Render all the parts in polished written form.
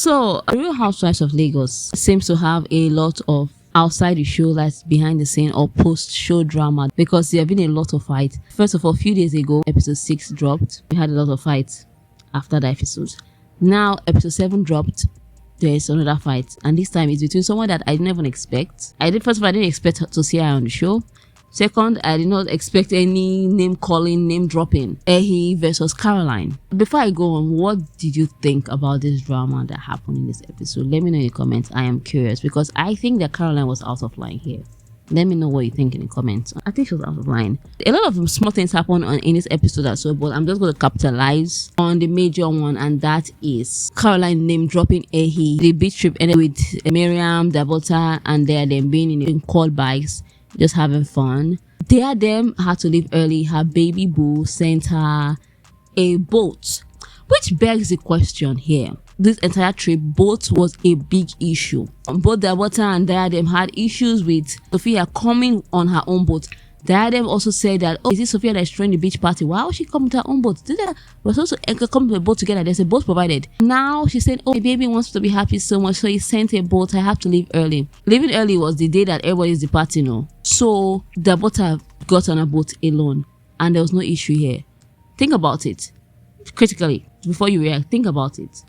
So, Real Housewives of Lagos seems to have a lot of outside the show, that's behind the scene or post-show drama, because there have been a lot of fights. First of all, a few days ago, episode 6 dropped. We had a lot of fights after the episode. Now, episode 7 dropped. There is another fight, and this time it's between someone that I didn't even expect. First of all, I didn't expect to see her on the show. Second, I did not expect any name calling, name dropping. Ehi versus Caroline. Before I go on, what did you think about this drama that happened in this episode? Let me know in the comments. I am curious, because I think that Caroline was out of line here. Let me know what you think in the comments. I think she was out of line. A lot of small things happen in this episode as well, but I'm just going to capitalize on the major one, and that is Caroline name dropping Ehi. The beach trip ended with Miriam, Dabota, and them being in quad bikes, just having fun. Them had to leave early. Her baby boo sent her a boat, which begs the question here. This entire trip, boat was a big issue. Both Dabota and them had issues with Sophia coming on her own boat. Them also said that, oh, is it Sophia that's throwing the beach party? Why would she come with her own boat? We're supposed to come to a boat together. There's a boat provided. Now she said, oh, my baby wants to be happy so much, so he sent a boat. I have to leave early. Leaving early was the day that everybody's departing, no? So Dabota got on a boat alone, and there was no issue here. Think about it critically before you react. Think about it.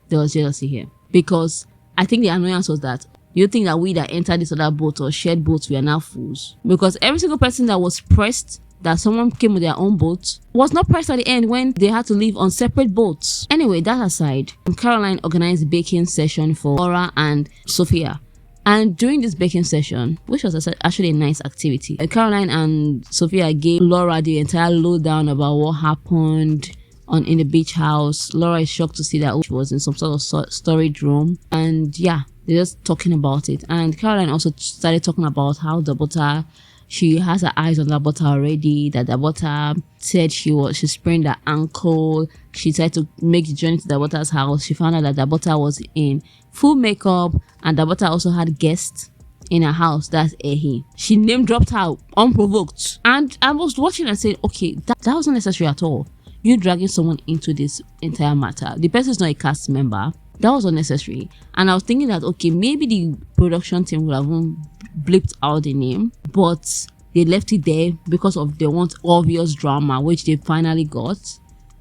There was jealousy here, because I think the annoyance was that you think that we that entered this other boat or shared boats, we are now fools, because every single person that was pressed that someone came with their own boat was not pressed at the end when they had to leave on separate boats. Anyway, that aside, Caroline organized a baking session for Laura and Sophia. And during this baking session, which was actually a nice activity, Caroline and Sophia gave Laura the entire lowdown about what happened in the beach house. Laura is shocked to see that she was in some sort of storage room, and yeah, they're just talking about it. And Caroline also started talking about how Dabota, she has her eyes on Dabota already, that Dabota said she sprained her ankle. She tried to make the journey to Dabota's house. She found out that Dabota was in full makeup, and Dabota also had guests in her house. That's Ehi. She name dropped her unprovoked, and I was watching and saying, okay, that wasn't necessary at all. You dragging someone into this entire matter. The person is not a cast member. That was unnecessary. And I was thinking that, okay, maybe the production team would have blipped out the name, but they left it there because of they want obvious drama, which they finally got.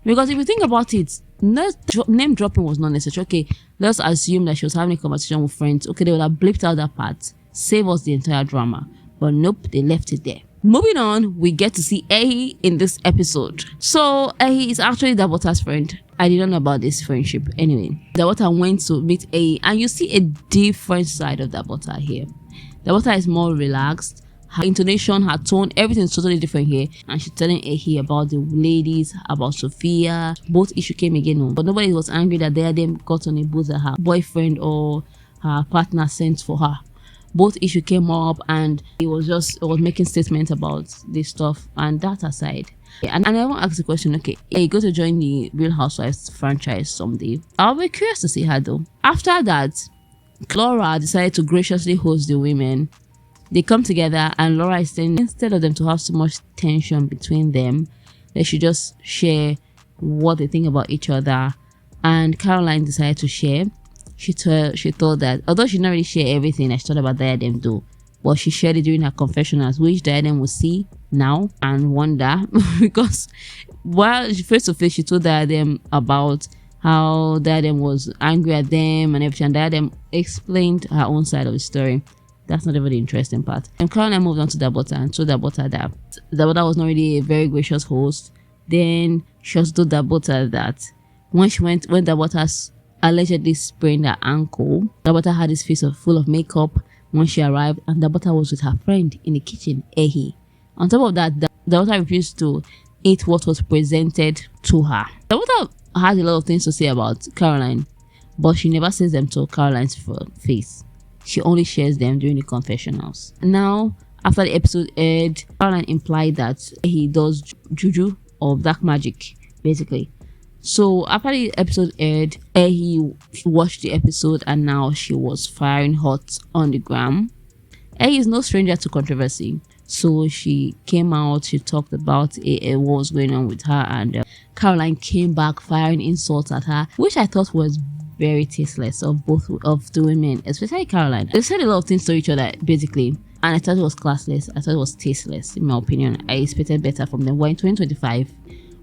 Because if you think about it, name dropping was not necessary. Okay, let's assume that she was having a conversation with friends. Okay, they would have blipped out that part, save us the entire drama. But nope, they left it there. Moving on, we get to see Ehi in this episode. So Ehi is actually Dabota's friend. I didn't know about this friendship. Anyway, Dabota went to meet Ehi, and you see a different side of Dabota here. Dabota is more relaxed. Her intonation, her tone, everything is totally different here. And she's telling Ehi about the ladies, about Sophia. Both issue came again, but nobody was angry that them got on a boat that her boyfriend or her partner sent for her. Both issue came up, and it was making statements about this stuff, and that aside. And I want to ask the question, okay, you go to join the Real Housewives franchise someday. I'll be curious to see her though. After that, Laura decided to graciously host the women. They come together, and Laura is saying instead of them to have so much tension between them, they should just share what they think about each other. And Caroline decided to share. She thought that although she didn't really share everything that she thought about Diadem though, but she shared it during her confessionals, which Diadem will see now and wonder because while face to face she told Diadem about how Diadem was angry at them and everything, and Diadem explained her own side of the story. That's not even the interesting part. And Caroline moved on to Dabota and told Dabota that Dabota was not really a very gracious host. Then she also told Dabota that when Dabota allegedly sprained her ankle, Dabota had his face full of makeup when she arrived, and Dabota was with her friend in the kitchen, Ehi. On top of that, Dabota refused to eat what was presented to her. Dabota had a lot of things to say about Caroline, but she never says them to Caroline's face. She only shares them during the confessionals. Now, after the episode aired, Caroline implied that he does juju or black magic, basically. So after the episode aired, he watched the episode, and now she was firing hot on the gram. Is no stranger to controversy, so she came out, she talked about what was going on with her, and Caroline came back firing insults at her, which I thought was very tasteless of both of the women, especially Caroline. They said a lot of things to each other basically, and I thought it was classless. I thought it was tasteless, in my opinion. I expected better from them. We're in 2025,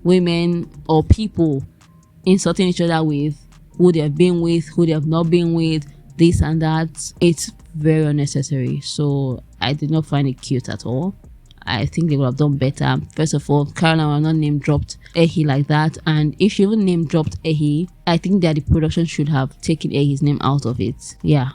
women or people insulting each other with who they have been with, who they have not been with, this and that. It's very unnecessary. So I did not find it cute at all. I think they would have done better. First of all, Caroline was not name dropped Ehi like that, and if she even name dropped Ehi, I think that the production should have taken Ehi's name out of it. Yeah,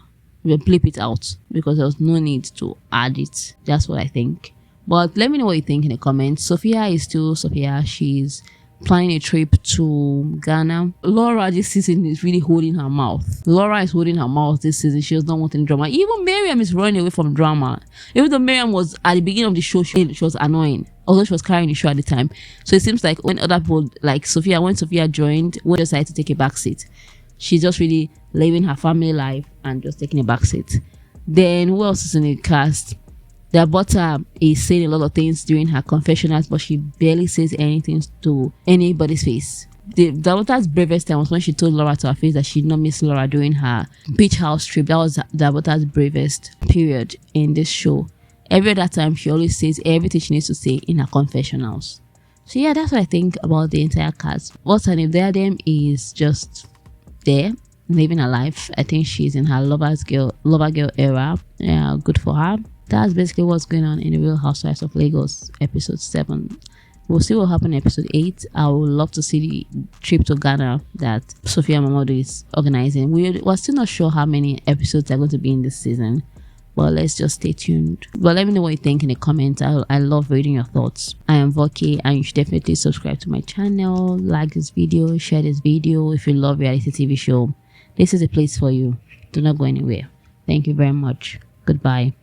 we'll blip it out because there was no need to add it. That's what I think. But let me know what you think in the comments. Sophia is still Sophia. She's planning a trip to Ghana. Laura this season is really holding her mouth. Laura is holding her mouth this season. She was not wanting drama. Even Miriam is running away from drama. Even though Miriam was at the beginning of the show, she was annoying. Although she was carrying the show at the time. So it seems like when other people like Sophia, when Sophia joined, we decided to take a back seat. She's just really living her family life and just taking a back seat. Then who else is in the cast? The butter is saying a lot of things during her confessionals, but she barely says anything to anybody's face. The butter's bravest time was when she told Laura to her face that she did not miss Laura during her beach house trip. That was the butter's bravest period in this show. Every other time, she always says everything she needs to say in her confessionals. So yeah, that's what I think about the entire cast. What's her name? Diadem is just there, living her life. I think she's in her lover girl era. Yeah, good for her. That's basically what's going on in the Real Housewives of Lagos episode 7. We'll see what happened in episode 8. I would love to see the trip to Ghana that Sophia Mamadou is organizing. We're still not sure how many episodes are going to be in this season, but let's just stay tuned. But let me know what you think in the comments. I love reading your thoughts. I am Voki, and you should definitely subscribe to my channel, like this video, share this video. If you love reality TV show, this is a place for you. Do not go anywhere. Thank you very much. Goodbye.